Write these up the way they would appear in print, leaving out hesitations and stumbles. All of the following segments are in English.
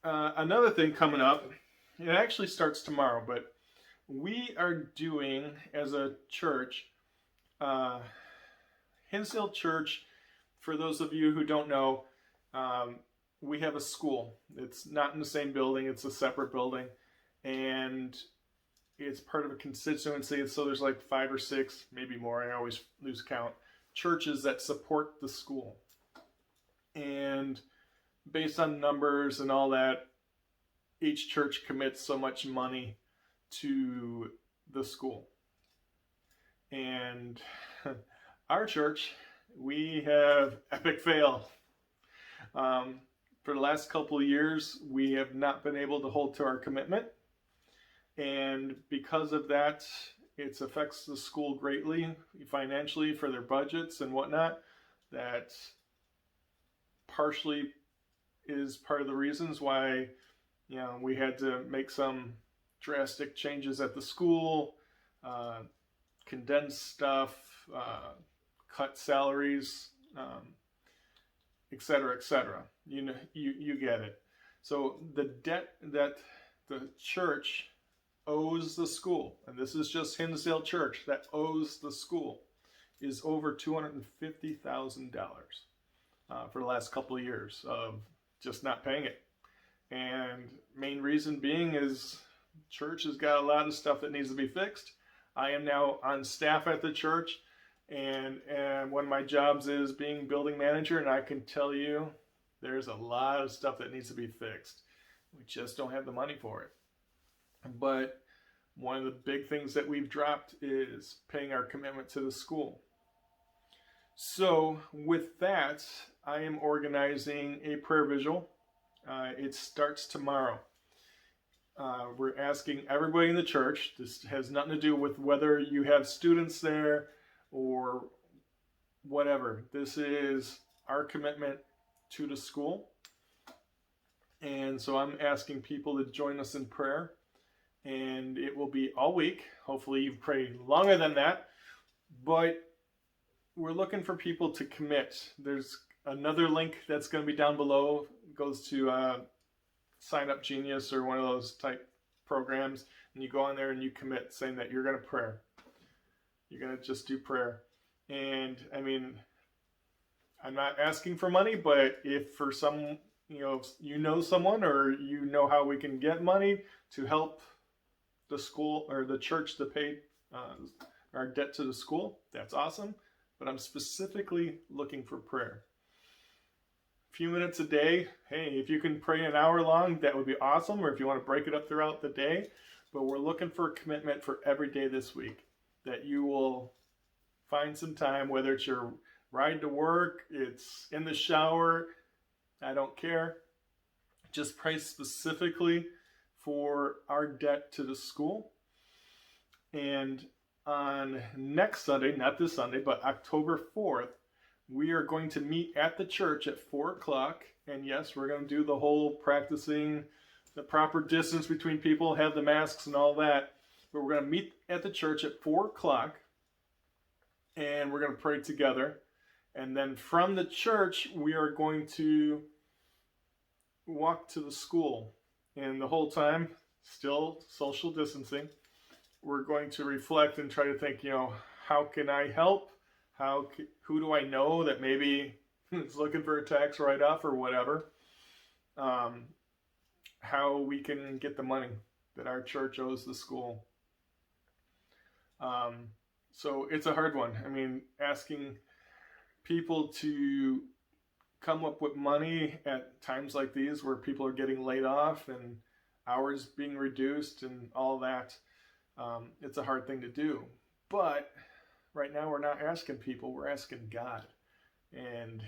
Another thing coming up, it actually starts tomorrow, but we are doing, as a church, uh, Hinsdale Church, for those of you who don't know, um, we have a school. It's not in the same building, it's a separate building. And it's part of a constituency. So there's like 5 or 6, maybe more, I always lose count, churches that support the school. And based on numbers and all that, each church commits so much money to the school. And our church, we have epic fail. For the last couple of years, we have not been able to hold to our commitment. And because of that, it affects the school greatly financially for their budgets and whatnot. That partially is part of the reasons why, we had to make some drastic changes at the school, condense stuff, cut salaries, etc., etc. You get it. So the debt that the church owes the school, and this is just Hinsdale Church that owes the school, is over $250,000 for the last couple of years of just not paying it. And main reason being is church has got a lot of stuff that needs to be fixed. I am now on staff at the church, and one of my jobs is being building manager, and I can tell you there's a lot of stuff that needs to be fixed. We just don't have the money for it. But one of the big things that we've dropped is paying our commitment to the school. So with that, I am organizing a prayer vigil. It starts tomorrow. We're asking everybody in the church. This has nothing to do with whether you have students there or whatever. This is our commitment to the school. And so I'm asking people to join us in prayer. And it will be all week. Hopefully you've prayed longer than that. But we're looking for people to commit. There's another link that's going to be down below. It goes to Sign Up Genius or one of those type programs. And you go on there and you commit, saying that you're going to pray. You're going to just do prayer. And I mean, I'm not asking for money, but if for some, you know someone, or you know how we can get money to help the school or the church to pay our debt to the school, that's awesome. But I'm specifically looking for prayer. A few minutes a day. Hey, if you can pray an hour long, that would be awesome. Or if you want to break it up throughout the day. But we're looking for a commitment for every day this week, that you will find some time, whether it's your ride to work, it's in the shower, I don't care. Just pray specifically for our debt to the school. And on next Sunday, not this Sunday, but October 4th, we are going to meet at the church at 4 o'clock. And yes, we're going to do the whole practicing the proper distance between people, have the masks and all that. But we're going to meet at the church at 4 o'clock. And we're going to pray together. And then from the church, we are going to walk to the school. And the whole time, still social distancing, we're going to reflect and try to think, how can I help? Who do I know that maybe is looking for a tax write-off or whatever? How we can get the money that our church owes the school. So it's a hard one. I mean, asking people to come up with money at times like these where people are getting laid off and hours being reduced and all that, it's a hard thing to do. But right now we're not asking people, we're asking God. And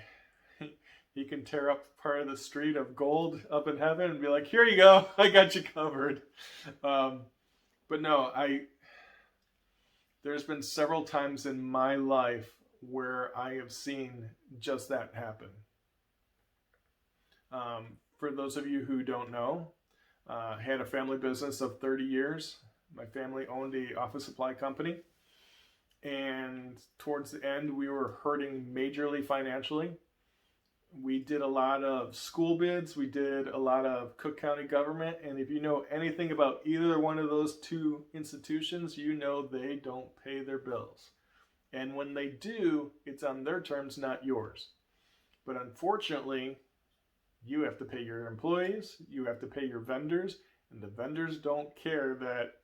he can tear up part of the street of gold up in heaven and be like, here you go, I got you covered. But no, there's been several times in my life where I have seen just that happen. For those of you who don't know, I had a family business of 30 years. My family owned the office supply company. And towards the end, we were hurting majorly financially. We did a lot of school bids. We did a lot of Cook County government. And if you know anything about either one of those two institutions, you know they don't pay their bills. And when they do, it's on their terms, not yours. But unfortunately, you have to pay your employees, you have to pay your vendors, and the vendors don't care that,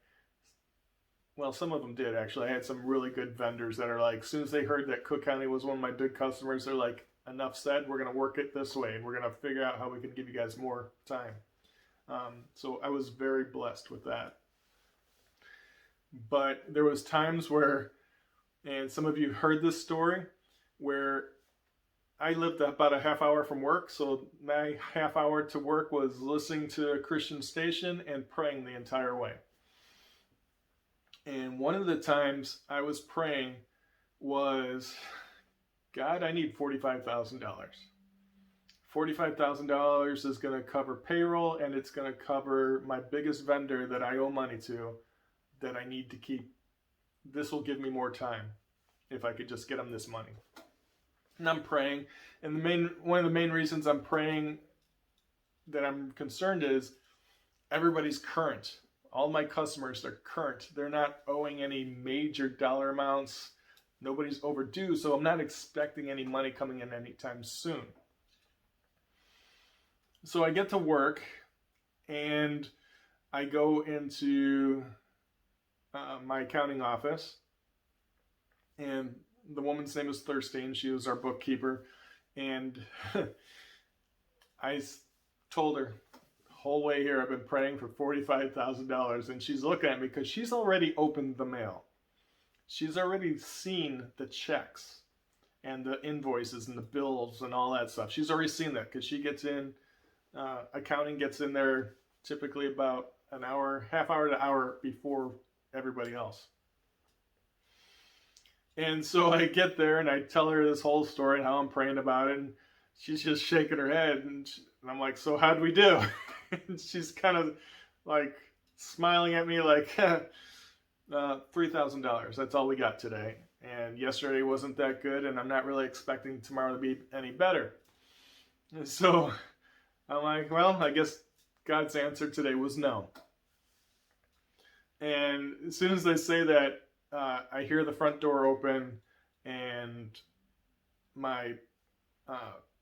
well, some of them did actually. I had some really good vendors that are like, as soon as they heard that Cook County was one of my big customers, they're like, enough said, we're going to work it this way, and we're going to figure out how we can give you guys more time. So I was very blessed with that. But there was times where, and some of you heard this story, where I lived about a half hour from work, so my half hour to work was listening to a Christian station and praying the entire way. And one of the times I was praying was, God, I need $45,000. $45,000 is going to cover payroll, and it's going to cover my biggest vendor that I owe money to that I need to keep. This will give me more time if I could just get them this money. And I'm praying, and one of the main reasons I'm praying that I'm concerned is everybody's current. All my customers are current. They're not owing any major dollar amounts. Nobody's overdue, so I'm not expecting any money coming in anytime soon. So I get to work, and I go into my accounting office, and the woman's name is Thurston. She was our bookkeeper, and I told her, the whole way here I've been praying for $45,000, and she's looking at me because she's already opened the mail. She's already seen the checks and the invoices and the bills and all that stuff. She's already seen that because she gets in, accounting gets in there typically about an hour, half hour to hour before everybody else. And so I get there and I tell her this whole story and how I'm praying about it, and she's just shaking her head, and I'm like, so how'd we do? And she's kind of like smiling at me like, $3,000, that's all we got today. And yesterday wasn't that good, and I'm not really expecting tomorrow to be any better. And so I'm like, well, I guess God's answer today was no. And as soon as they say that, I hear the front door open, and my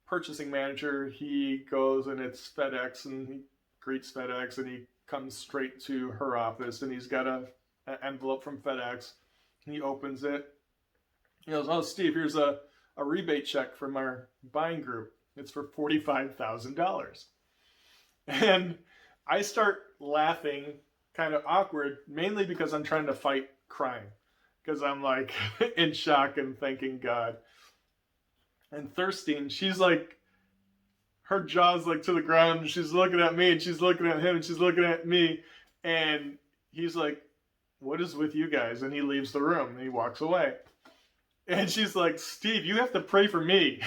purchasing manager, he goes, and it's FedEx, and he greets FedEx, and he comes straight to her office, and he's got an envelope from FedEx. He opens it. He goes, oh, Steve, here's a rebate check from our buying group. It's for $45,000. And I start laughing, kind of awkward, mainly because I'm trying to fight crying. Because I'm like in shock and thanking God. And Thurston, she's like, her jaw's like to the ground, and she's looking at me, and she's looking at him, and she's looking at me. And he's like, what is with you guys? And he leaves the room, and he walks away. And she's like, Steve, you have to pray for me.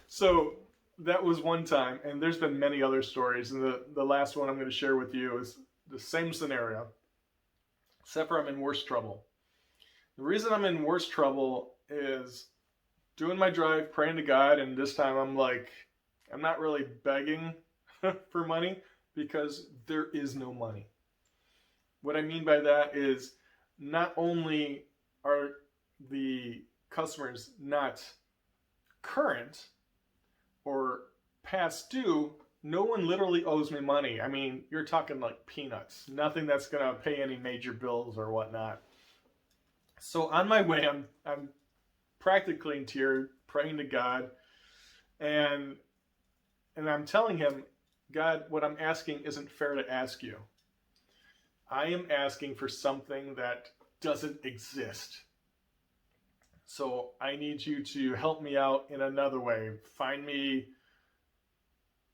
So that was one time, and there's been many other stories. And the last one I'm going to share with you is the same scenario, except for I'm in worse trouble. The reason I'm in worse trouble is doing my drive, praying to God, and this time I'm like, I'm not really begging for money because there is no money. What I mean by that is not only are the customers not current or past due, no one literally owes me money. I mean, you're talking like peanuts. Nothing that's going to pay any major bills or whatnot. So on my way, I'm practically in tears, praying to God, and I'm telling him, God, what I'm asking isn't fair to ask you. I am asking for something that doesn't exist. So I need you to help me out in another way. Find me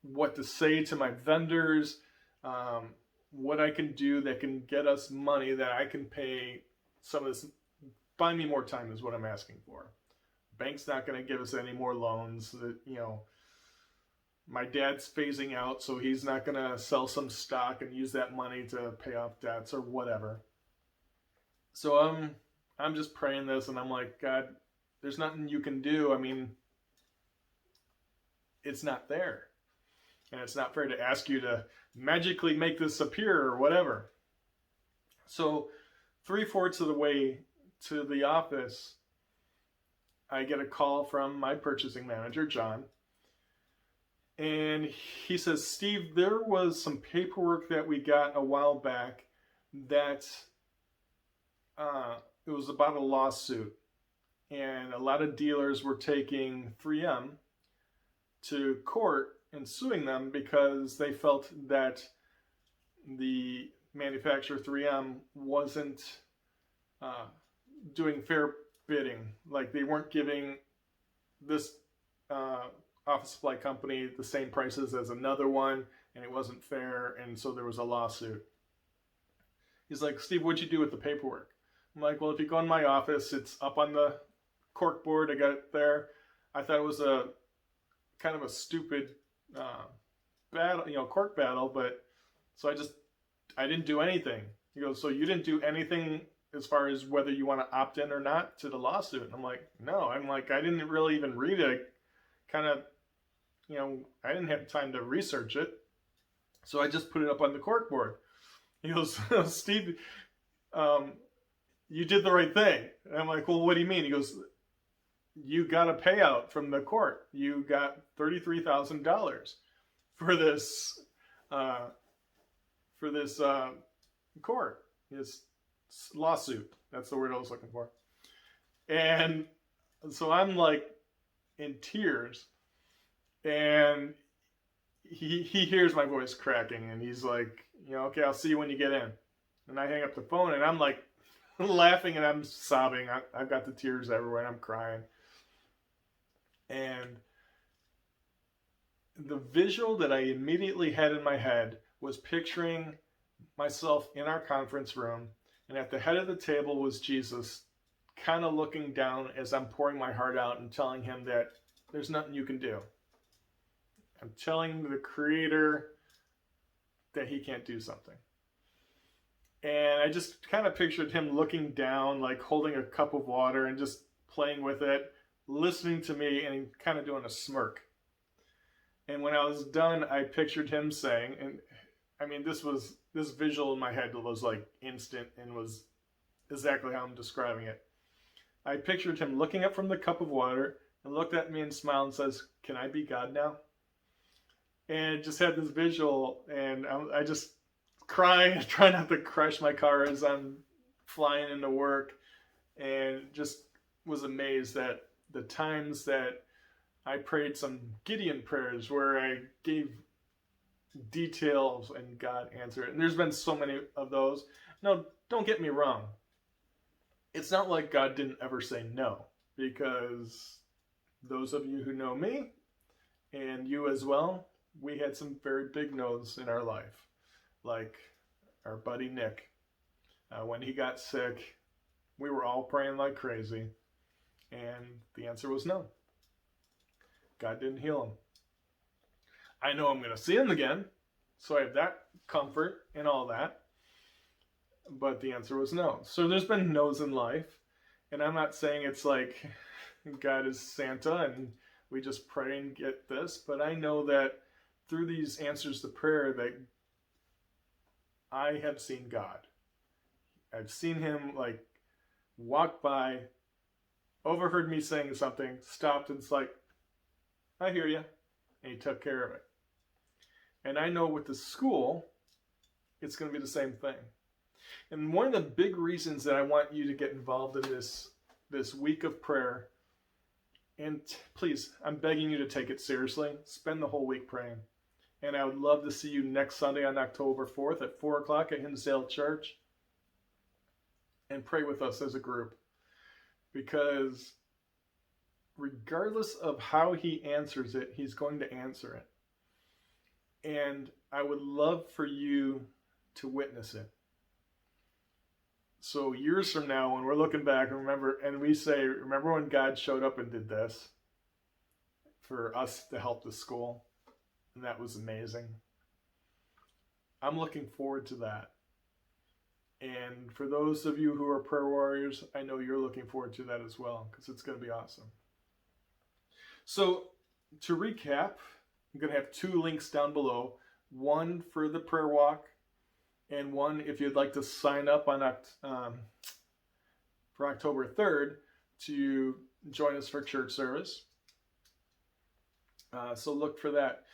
what to say to my vendors, what I can do that can get us money that I can pay some of this. Buy me more time is what I'm asking for. Bank's not going to give us any more loans. My dad's phasing out, so he's not going to sell some stock and use that money to pay off debts or whatever. So I'm just praying this, and I'm like, God, there's nothing you can do. I mean, it's not there. And it's not fair to ask you to magically make this appear or whatever. So 3/4 of the way to the office, I get a call from my purchasing manager, John. And he says, Steve, there was some paperwork that we got a while back that it was about a lawsuit. And a lot of dealers were taking 3M to court and suing them because they felt that the manufacturer 3M wasn't doing fair bidding. Like they weren't giving this office supply company the same prices as another one, and it wasn't fair, and so there was a lawsuit. He's like, Steve, what'd you do with the paperwork? I'm like, well, if you go in my office, it's up on the cork board. I got it there. I thought it was a kind of a stupid battle, court battle, but so I didn't do anything. He goes, so you didn't do anything as far as whether you want to opt in or not to the lawsuit? And I'm like, no. I'm like, I didn't really even read it. Kind of, I didn't have time to research it. So I just put it up on the cork board. He goes, Steve, you did the right thing. And I'm like, well, what do you mean? He goes, you got a payout from the court. You got $33,000 for this court, this lawsuit. That's the word I was looking for. And so I'm like in tears, and he hears my voice cracking, and he's like, okay, I'll see you when you get in. And I hang up the phone, and I'm like laughing, and I'm sobbing. I've got the tears everywhere, and I'm crying. And the visual that I immediately had in my head was picturing myself in our conference room, and at the head of the table was Jesus, kind of looking down as I'm pouring my heart out and telling him that there's nothing you can do. I'm telling the Creator that he can't do something. And I just kind of pictured him looking down, like holding a cup of water and just playing with it, listening to me, and kind of doing a smirk. And when I was done, I pictured him saying, and I mean, this visual in my head was like instant and was exactly how I'm describing it. I pictured him looking up from the cup of water and looked at me and smiled and says, can I be God now? And just had this visual, and I just crying, trying not to crash my car as I'm flying into work, and just was amazed that the times that I prayed some Gideon prayers where I gave details and God answered it. And there's been so many of those. No, don't get me wrong. It's not like God didn't ever say no, because those of you who know me, and you as well, we had some very big no's in our life. Like our buddy Nick. When he got sick, we were all praying like crazy, and the answer was no. God didn't heal him. I know I'm going to see him again, so I have that comfort and all that, but the answer was no. So there's been no's in life, and I'm not saying it's like God is Santa and we just pray and get this, but I know that through these answers to prayer that I have seen God. I've seen him like walk by, overheard me saying something, stopped, and it's like, I hear you. And he took care of it. And I know with the school, it's going to be the same thing. And one of the big reasons that I want you to get involved in this week of prayer, and please, I'm begging you to take it seriously. Spend the whole week praying. And I would love to see you next Sunday on October 4th at 4 o'clock at Hinsdale Church. And pray with us as a group. Because regardless of how he answers it, he's going to answer it. And I would love for you to witness it. So years from now, when we're looking back and we say, remember when God showed up and did this for us to help the school? And that was amazing. I'm looking forward to that. And for those of you who are prayer warriors, I know you're looking forward to that as well, because it's going to be awesome. So to recap, I'm going to have two links down below. One for the prayer walk, and one if you'd like to sign up on for October 3rd to join us for church service. So look for that.